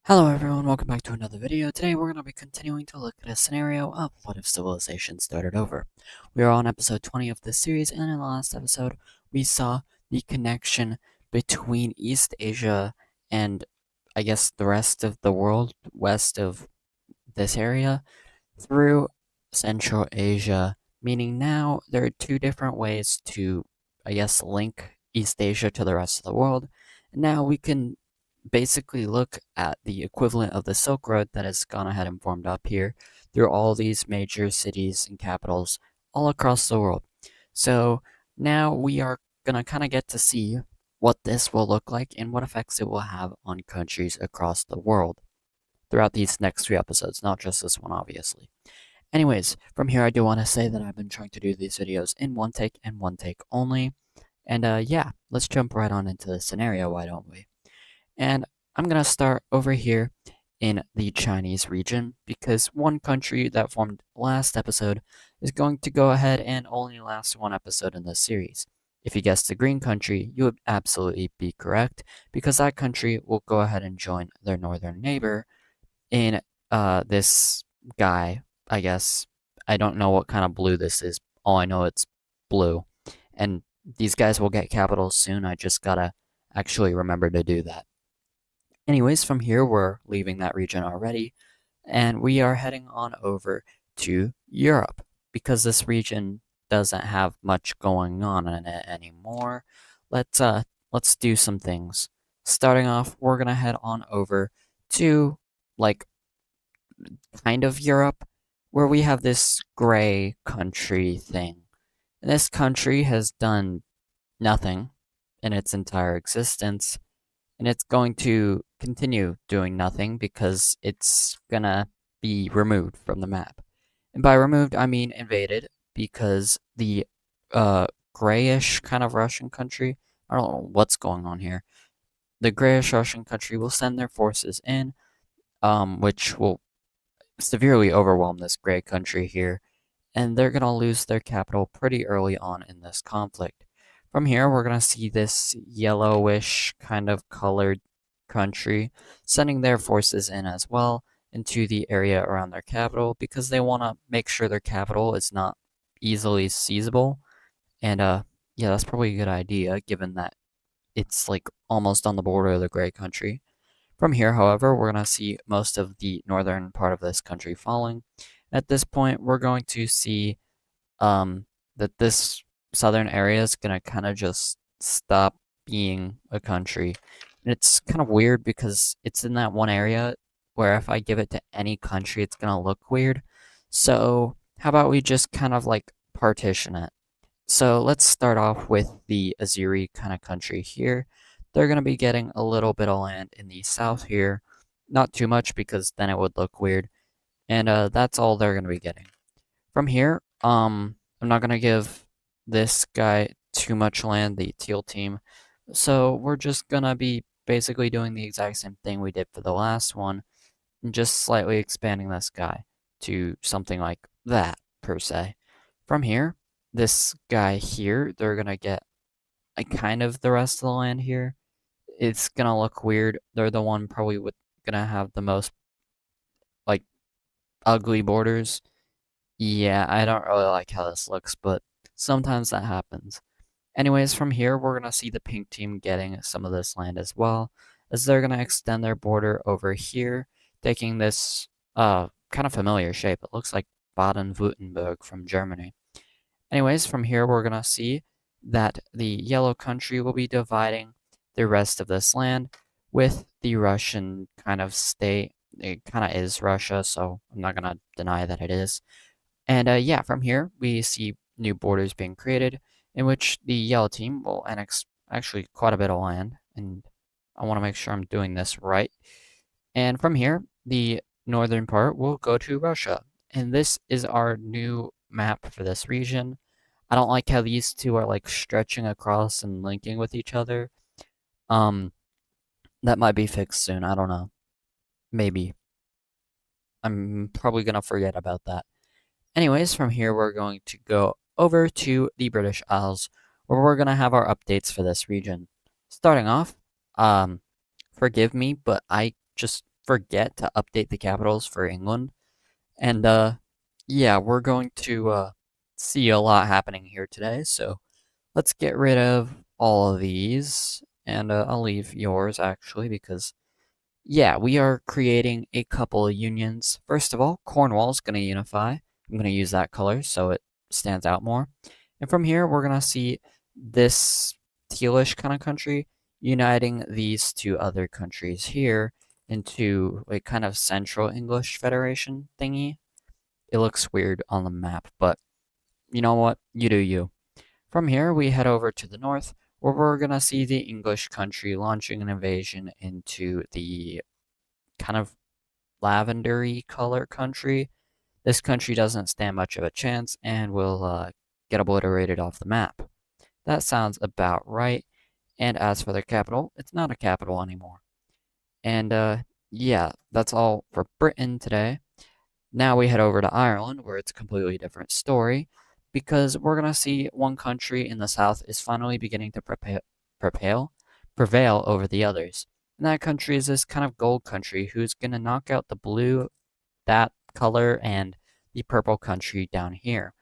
Hello everyone, welcome back to another video. Today we're going to be continuing to look at a scenario of what if civilization started over. We are on episode 20 of this series, and in the last episode we saw the connection between East Asia and I guess the rest of the world west of this area through Central Asia, meaning now there are two different ways to, I guess, link East Asia to the rest of the world. Now we can basically look at the equivalent of the Silk Road that has gone ahead and formed up here through all these major cities and capitals all across the world. So now we are going to kind of get to see what this will look like and what effects it will have on countries across the world throughout these next three episodes, not just this one, obviously. Anyways, from here, I do want to say that I've been trying to do these videos in one take and one take only. And yeah, let's jump right on into the scenario, why don't we? And I'm going to start over here in the Chinese region because one country that formed last episode is going to go ahead and only last one episode in this series. If you guessed the green country, you would absolutely be correct because that country will go ahead and join their northern neighbor in this guy, I guess. I don't know what kind of blue this is. All I know it's blue. And these guys will get capitals soon. I just gotta actually remember to do that. Anyways, from here we're leaving that region already, and we are heading on over to Europe because this region doesn't have much going on in it anymore. Let's do some things. Starting off, we're gonna head on over to like kind of Europe, where we have this gray country thing. And this country has done nothing in its entire existence, and it's going to continue doing nothing because it's gonna be removed from the map. And by removed, I mean invaded, because the grayish kind of Russian country, I don't know what's going on here. The grayish Russian country will send their forces in, which will severely overwhelm this gray country here, and they're going to lose their capital pretty early on in this conflict. From here, we're going to see this yellowish kind of colored country sending their forces in as well into the area around their capital because they want to make sure their capital is not easily seizable. And yeah, that's probably a good idea given that it's like almost on the border of the gray country. From here, however, we're going to see most of the northern part of this country falling. At this point, we're going to see that this southern area is going to kind of just stop being a country. And it's kind of weird because it's in that one area where if I give it to any country, it's going to look weird. So how about we just kind of like partition it? So let's start off with the Azeri kind of country here. They're going to be getting a little bit of land in the south here. Not too much because then it would look weird. And that's all they're going to be getting. From here, I'm not going to give this guy too much land, the teal team. So we're just going to be basically doing the exact same thing we did for the last one, and just slightly expanding this guy to something like that, per se. From here, this guy here, they're going to get kind of the rest of the land here. It's going to look weird. They're the one probably going to have the most, like, ugly borders. Yeah, I don't really like how this looks, but sometimes that happens. Anyways, from here, we're going to see the pink team getting some of this land as well, as they're going to extend their border over here, taking this kind of familiar shape. It looks like Baden-Württemberg from Germany. Anyways, from here, we're going to see that the yellow country will be dividing the rest of this land with the Russian kind of state. It kind of is Russia, so I'm not going to deny that it is. And yeah, from here, we see new borders being created in which the yellow team will annex actually quite a bit of land. And I want to make sure I'm doing this right. And from here, the northern part will go to Russia. And this is our new map for this region. I don't like how these two are like stretching across and linking with each other. Um, that might be fixed soon. I don't know. Maybe. I'm probably gonna forget about that. Anyways, from here we're going to go over to the British Isles, where we're gonna have our updates for this region. Starting off, forgive me, but I just forget to update the capitals for England. And yeah, we're going to see a lot happening here today. So let's get rid of all of these. And I'll leave yours actually because, yeah, we are creating a couple of unions. First of all, Cornwall's going to unify. I'm going to use that color so it stands out more. And from here, we're going to see this tealish kind of country uniting these two other countries here into a kind of central English federation thingy. It looks weird on the map, but you know what? You do you. From here, we head over to the north, where we're going to see the English country launching an invasion into the kind of lavendery color country. This country doesn't stand much of a chance and will get obliterated off the map. That sounds about right. And as for their capital, it's not a capital anymore. And yeah, that's all for Britain today. Now we head over to Ireland, where it's a completely different story, because we're going to see one country in the south is finally beginning to prevail over the others. And that country is this kind of gold country who's going to knock out the blue, that color, and the purple country down here.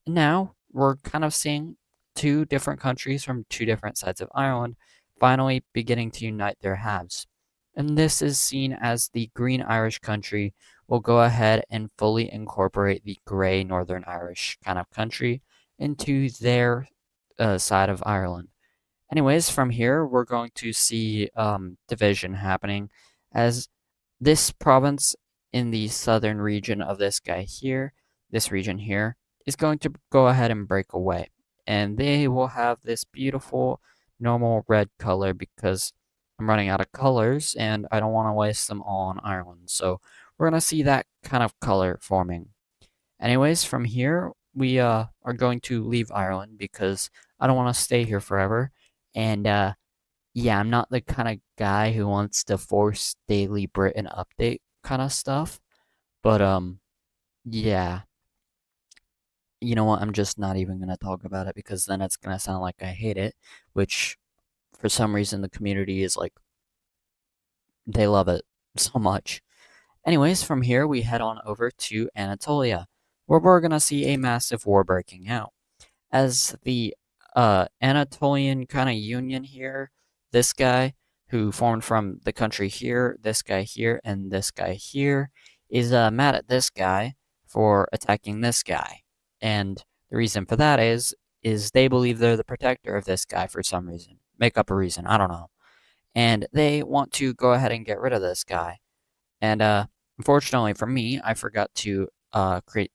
And now we're kind of seeing two different countries from two different sides of Ireland finally beginning to unite their halves. And this is seen as the Green Irish country will go ahead and fully incorporate the Grey Northern Irish kind of country into their side of Ireland. Anyways, from here, we're going to see division happening as this province in the southern region of this guy here, this region here, is going to go ahead and break away. And they will have this beautiful normal red color because I'm running out of colors and I don't want to waste them all on Ireland. So we're going to see that kind of color forming. Anyways, from here, we are going to leave Ireland because I don't want to stay here forever. And yeah, I'm not the kind of guy who wants to force daily Britain update kind of stuff. But yeah. You know what? I'm just not even going to talk about it because then it's going to sound like I hate it, which for some reason the community is like they love it so much. Anyways, from here we head on over to Anatolia, where we're going to see a massive war breaking out. As the Anatolian kind of union here, this guy who formed from the country here, this guy here, and this guy here, is mad at this guy for attacking this guy. And the reason for that is they believe they're the protector of this guy for some reason. Make up a reason, I don't know. And they want to go ahead and get rid of this guy. And unfortunately for me, I forgot to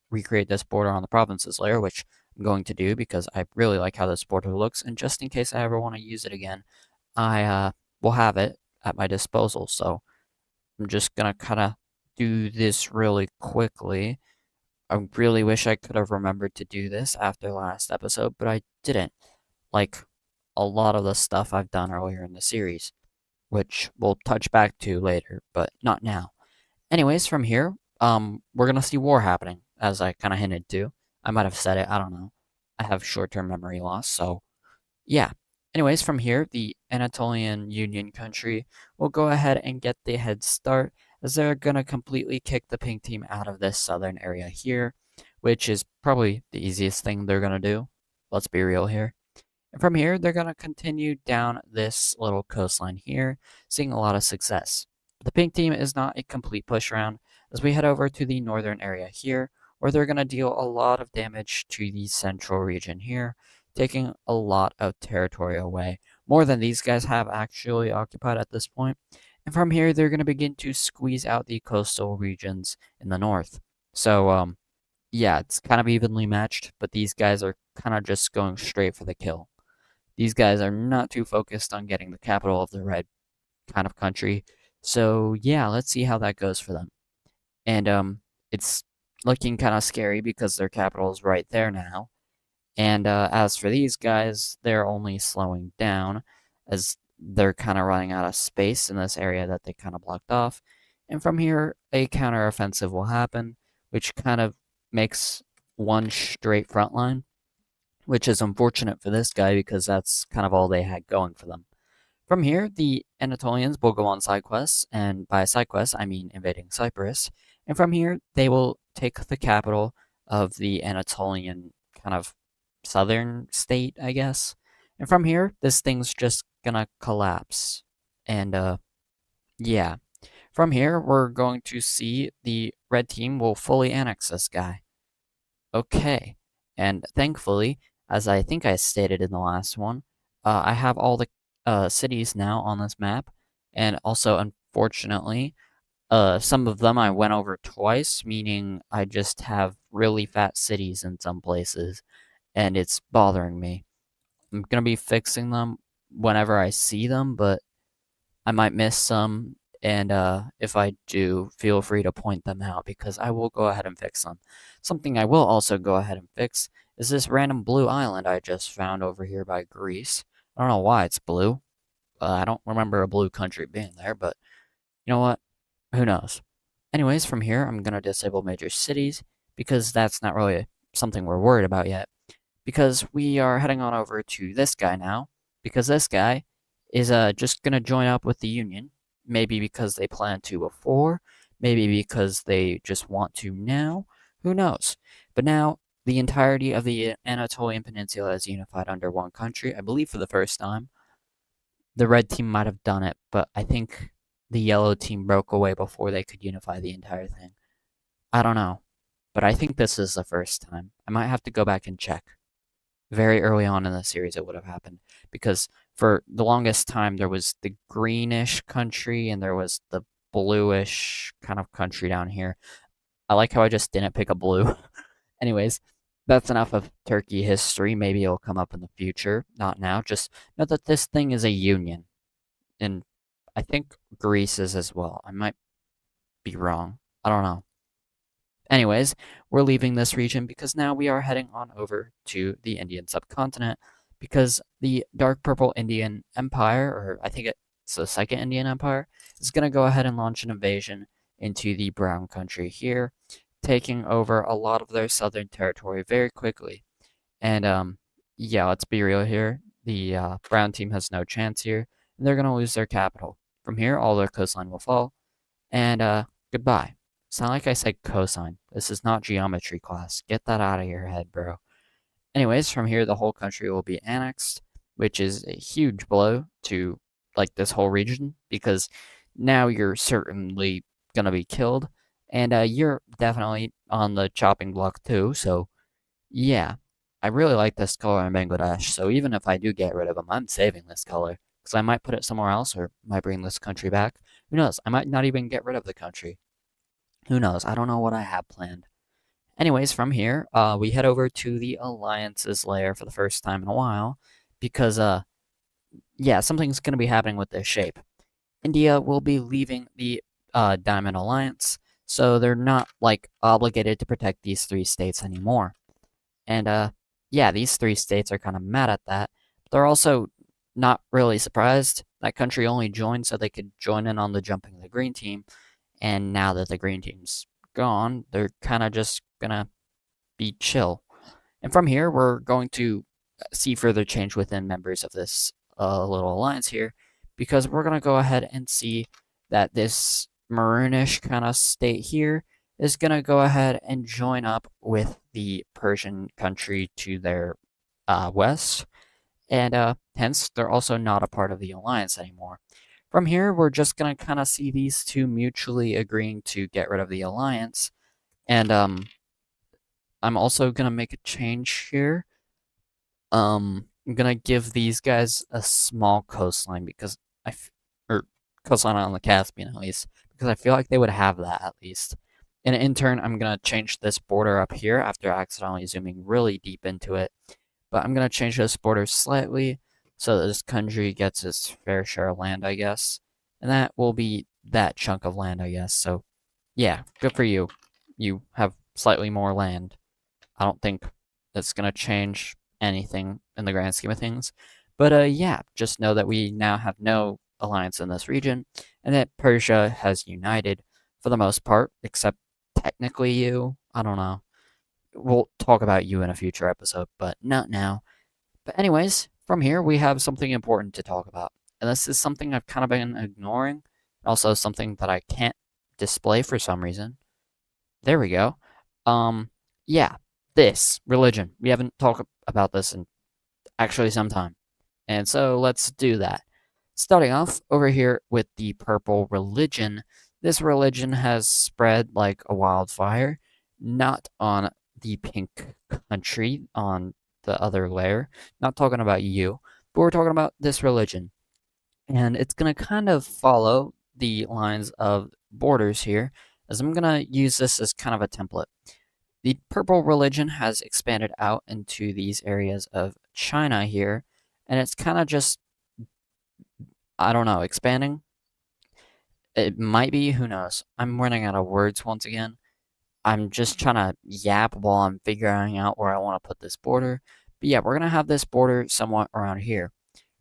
recreate this border on the provinces layer, which I'm going to do because I really like how this border looks. And just in case I ever want to use it again, I will have it at my disposal. So I'm just going to kind of do this really quickly. I really wish I could have remembered to do this after last episode, but I didn't. Like a lot of the stuff I've done earlier in the series, which we'll touch back to later, but not now. Anyways, from here, we're gonna see war happening, as I kind of hinted to. I might have said it, I don't know. I have short-term memory loss, so yeah. Anyways, from here, the Anatolian Union country will go ahead and get the head start, as they're gonna completely kick the pink team out of this southern area here, which is probably the easiest thing they're gonna do. Let's be real here. And from here, they're going to continue down this little coastline here, seeing a lot of success. The pink team is not a complete push round, as we head over to the northern area here, where they're going to deal a lot of damage to the central region here, taking a lot of territory away, more than these guys have actually occupied at this point. And from here, they're going to begin to squeeze out the coastal regions in the north. So, yeah, it's kind of evenly matched, but these guys are kind of just going straight for the kill. These guys are not too focused on getting the capital of the red kind of country. So yeah, let's see how that goes for them. And it's looking kind of scary because their capital is right there now. And as for these guys, they're only slowing down as they're kind of running out of space in this area that they kind of blocked off. And from here, a counteroffensive will happen, which kind of makes one straight front line, which is unfortunate for this guy because that's kind of all they had going for them. From here, the Anatolians will go on side quests, and by side quests, I mean invading Cyprus. And from here, they will take the capital of the Anatolian kind of southern state, I guess. And from here, this thing's just gonna collapse. And yeah. From here, we're going to see the red team will fully annex this guy. Okay. And thankfully, as I think I stated in the last one, I have all the cities now on this map. And also, unfortunately, some of them I went over twice, meaning I just have really fat cities in some places, and it's bothering me. I'm gonna be fixing them whenever I see them, but I might miss some, and if I do, feel free to point them out because I will go ahead and fix them. Something I will also go ahead and fix is this random blue island I just found over here by Greece. I don't know why it's blue. I don't remember a blue country being there, but you know what? Who knows? Anyways, from here, I'm going to disable major cities because that's not really something we're worried about yet. Because we are heading on over to this guy now, because this guy is just going to join up with the Union. Maybe because they planned to before, maybe because they just want to now. Who knows? But now, the entirety of the Anatolian Peninsula is unified under one country, I believe for the first time. The red team might have done it, but I think the yellow team broke away before they could unify the entire thing. I don't know, but I think this is the first time. I might have to go back and check. Very early on in the series, it would have happened because for the longest time there was the greenish country and there was the bluish kind of country down here. I like how I just didn't pick a blue. Anyways, that's enough of Turkey history. Maybe it'll come up in the future. Not now. Just know that this thing is a union. And I think Greece is as well. I might be wrong. I don't know. Anyways, we're leaving this region because now we are heading on over to the Indian subcontinent because the dark purple Indian Empire, or I think it's the second Indian Empire, is going to go ahead and launch an invasion into the brown country here, taking over a lot of their southern territory very quickly. And yeah, let's be real here. The brown team has no chance here, and they're going to lose their capital. From here, all their coastline will fall, and goodbye. It's not like I said cosine. This is not geometry class. Get that out of your head, bro. Anyways, from here, the whole country will be annexed, which is a huge blow to like this whole region because now you're certainly gonna be killed, and you're definitely on the chopping block too. So yeah, I really like this color in Bangladesh. So even if I do get rid of them, I'm saving this color because I might put it somewhere else or might bring this country back. Who knows? I might not even get rid of the country. Who knows? I don't know what I have planned. Anyways, from here, we head over to the Alliances layer for the first time in a while because, yeah, something's going to be happening with this shape. India will be leaving the Diamond Alliance, so they're not, like, obligated to protect these three states anymore. And, yeah, these three states are kind of mad at that. But they're also not really surprised. That country only joined so they could join in on the jumping of the green team. And now that the green team's gone, they're kind of just gonna be chill. And from here, we're going to see further change within members of this little alliance here, because we're gonna go ahead and see that this maroonish kind of state here is gonna go ahead and join up with the Persian country to their west, and hence they're also not a part of the alliance anymore. From here, we're just going to kind of see these two mutually agreeing to get rid of the alliance. And I'm also going to make a change here. I'm going to give these guys a small coastline because or coastline on the Caspian at least, because I feel like they would have that at least. And in turn, I'm going to change this border up here after accidentally zooming really deep into it. But I'm going to change this border slightly so that this country gets its fair share of land, I guess. And that will be that chunk of land, I guess. So, yeah, good for you. You have slightly more land. I don't think that's going to change anything in the grand scheme of things. But, yeah, just know that we now have no alliance in this region, and that Persia has united for the most part, except technically you. I don't know. We'll talk about you in a future episode, but not now. But anyways, from here we have something important to talk about. and this is something I've kind of been ignoring. Also, something that I can't display for some reason. There we go. Um, yeah, this religion. We haven't talked about this in actually some time. And so let's do that. Starting off over here with the purple religion. This religion has spread like a wildfire, not on the pink country, on the other layer. Not talking about you, but we're talking about this religion. And it's going to kind of follow the lines of borders here, as I'm going to use this as kind of a template. The purple religion has expanded out into these areas of China here, and it's kind of just, I don't know, expanding. It might be, who knows. I'm running out of words once again. I'm just trying to yap while I'm figuring out where I want to put this border. But yeah, we're going to have this border somewhat around here.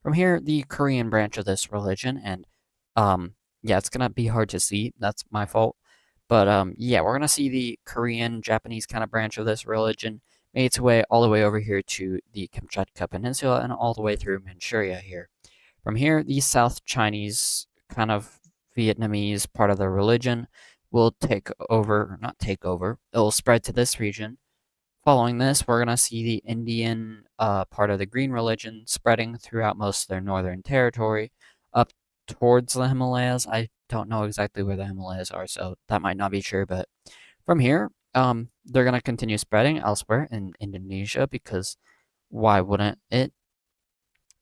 From here, the Korean branch of this religion, and yeah, it's going to be hard to see. That's my fault. But yeah, we're going to see the Korean, Japanese kind of branch of this religion make its way all the way over here to the Kamchatka Peninsula and all the way through Manchuria here. From here, the South Chinese kind of Vietnamese part of the religion will take over, not take over, it will spread to this region. Following this, we're going to see the Indian part of the Green religion spreading throughout most of their northern territory up towards the Himalayas. I don't know exactly where the Himalayas are, so that might not be true, but from here, they're going to continue spreading elsewhere in Indonesia because why wouldn't it?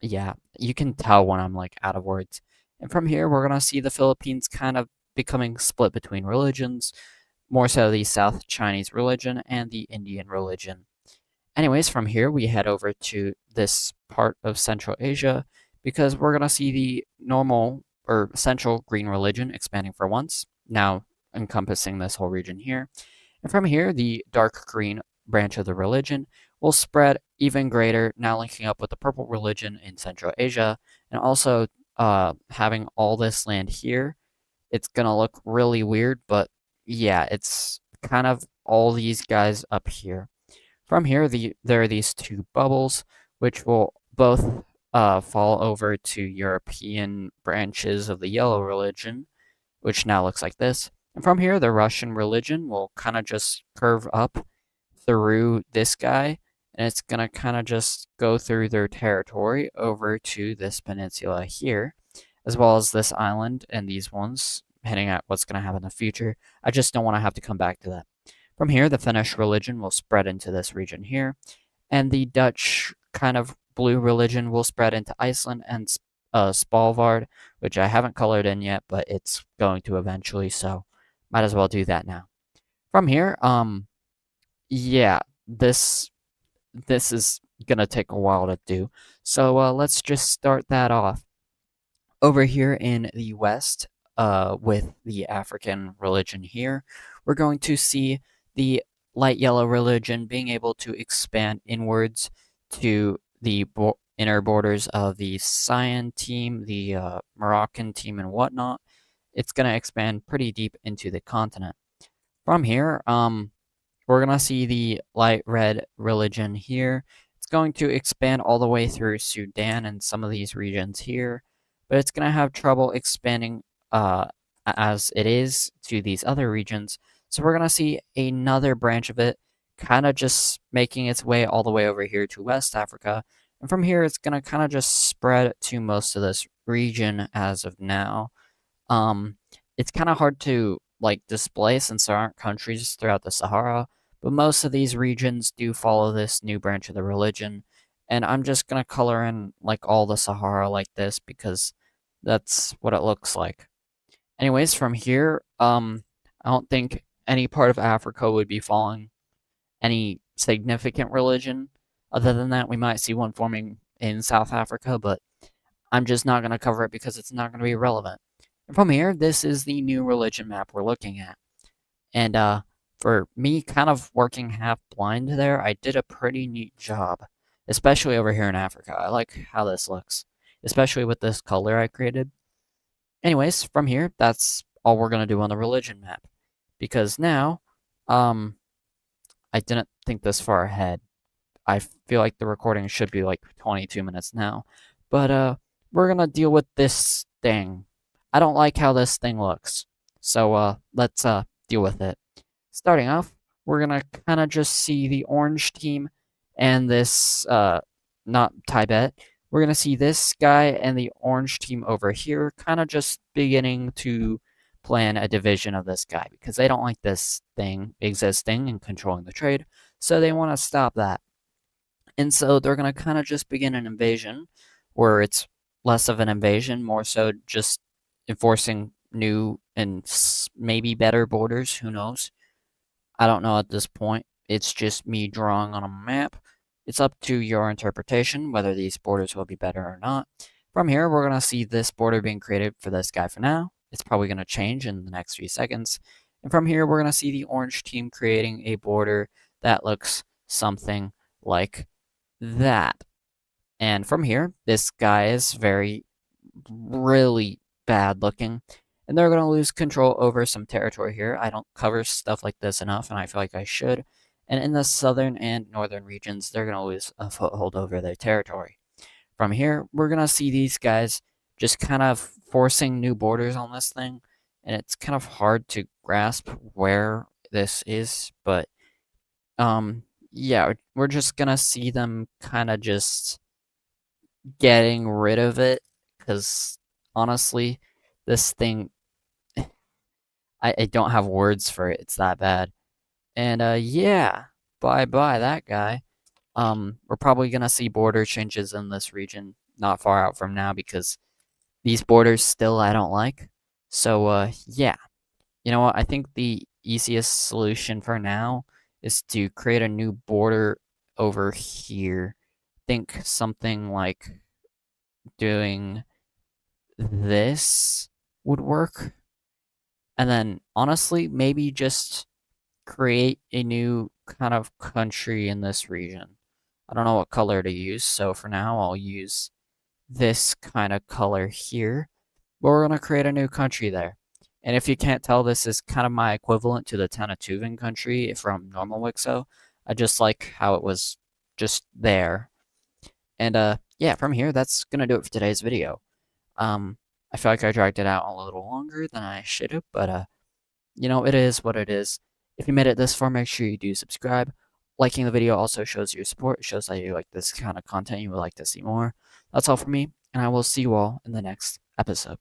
Yeah, you can tell when I'm like out of words. And from here, we're going to see the Philippines kind of becoming split between religions, more so the South Chinese religion and the Indian religion. Anyways, from here, we head over to this part of Central Asia because we're going to see the normal or central green religion expanding for once, now encompassing this whole region here. And from here, the dark green branch of the religion will spread even greater, now linking up with the purple religion in Central Asia, and also having all this land here. It's gonna look really weird, but yeah, it's kind of all these guys up here. From here, there are these two bubbles, which will both fall over to European branches of the yellow religion, which now looks like this. And from here, the Russian religion will kind of just curve up through this guy, and it's going to kind of just go through their territory over to this peninsula here, as well as this island and these ones, hinting at what's going to happen in the future. I just don't want to have to come back to that. From here, the Finnish religion will spread into this region here, and the Dutch kind of blue religion will spread into Iceland and Svalbard, which I haven't colored in yet, but it's going to eventually, so might as well do that now. From here, yeah, this is gonna take a while to do, so let's just start that off. Over here in the West, with the African religion here, we're going to see the light yellow religion being able to expand inwards to the inner borders of the Cyan team, the Moroccan team, and whatnot. It's going to expand pretty deep into the continent. From here, we're going to see the light red religion here. It's going to expand all the way through Sudan and some of these regions here, but it's going to have trouble expanding as it is to these other regions. So we're going to see another branch of it kind of just making its way all the way over here to West Africa. And from here, it's going to kind of just spread to most of this region as of now. Um, it's kind of hard to like display since there aren't countries throughout the Sahara, but most of these regions do follow this new branch of the religion. And I'm just going to color in like all the Sahara like this because that's what it looks like. Anyways, from here, I don't think any part of Africa would be following any significant religion. Other than that, we might see one forming in South Africa, but I'm just not going to cover it because it's not going to be relevant. And from here, this is the new religion map we're looking at. And for me, kind of working half blind there, I did a pretty neat job, especially over here in Africa. I like how this looks, especially with this color I created. Anyways, from here, that's all we're going to do on the religion map. Because now, I didn't think this far ahead. I feel like the recording should be like 22 minutes now. But we're gonna deal with this thing. I don't like how this thing looks. So let's deal with it. Starting off, we're gonna kind of just see the orange team and this not Tibet. We're gonna see this guy and the orange team over here kind of just beginning to plan a division of this guy because they don't like this thing existing and controlling the trade, so they want to stop that. And so they're going to kind of just begin an invasion where it's less of an invasion, more so just enforcing new and maybe better borders. Who knows? I don't know at this point. It's just me drawing on a map. It's up to your interpretation whether these borders will be better or not. From here, we're going to see this border being created for this guy for now. It's probably going to change in the next few seconds. And from here, we're going to see the orange team creating a border that looks something like that. And from here, this guy is really bad looking. And they're going to lose control over some territory here. I don't cover stuff like this enough, and I feel like I should. And in the southern and northern regions, they're going to lose a foothold over their territory. From here, we're going to see these guys just kind of forcing new borders on this thing. And it's kind of hard to grasp where this is, but yeah, we're just gonna see them kind of just getting rid of it because honestly, this thing, I don't have words for it. It's that bad. And yeah, bye bye that guy. We're probably gonna see border changes in this region not far out from now because these borders still I don't like. So yeah, you know what? I think the easiest solution for now is to create a new border over here. Think something like doing this would work. And then honestly, maybe just create a new kind of country in this region. I don't know what color to use, so for now I'll use this kind of color here. But we're going to create a new country there. And if you can't tell, this is kind of my equivalent to the Tanatuvan country from normal Wixo. I just like how it was just there. And yeah, from here, that's going to do it for today's video. I feel like I dragged it out a little longer than I should have, but you know, it is what it is. If you made it this far, make sure you do subscribe. Liking the video also shows your support. It shows that you like this kind of content, you would like to see more. That's all for me, and I will see you all in the next episode.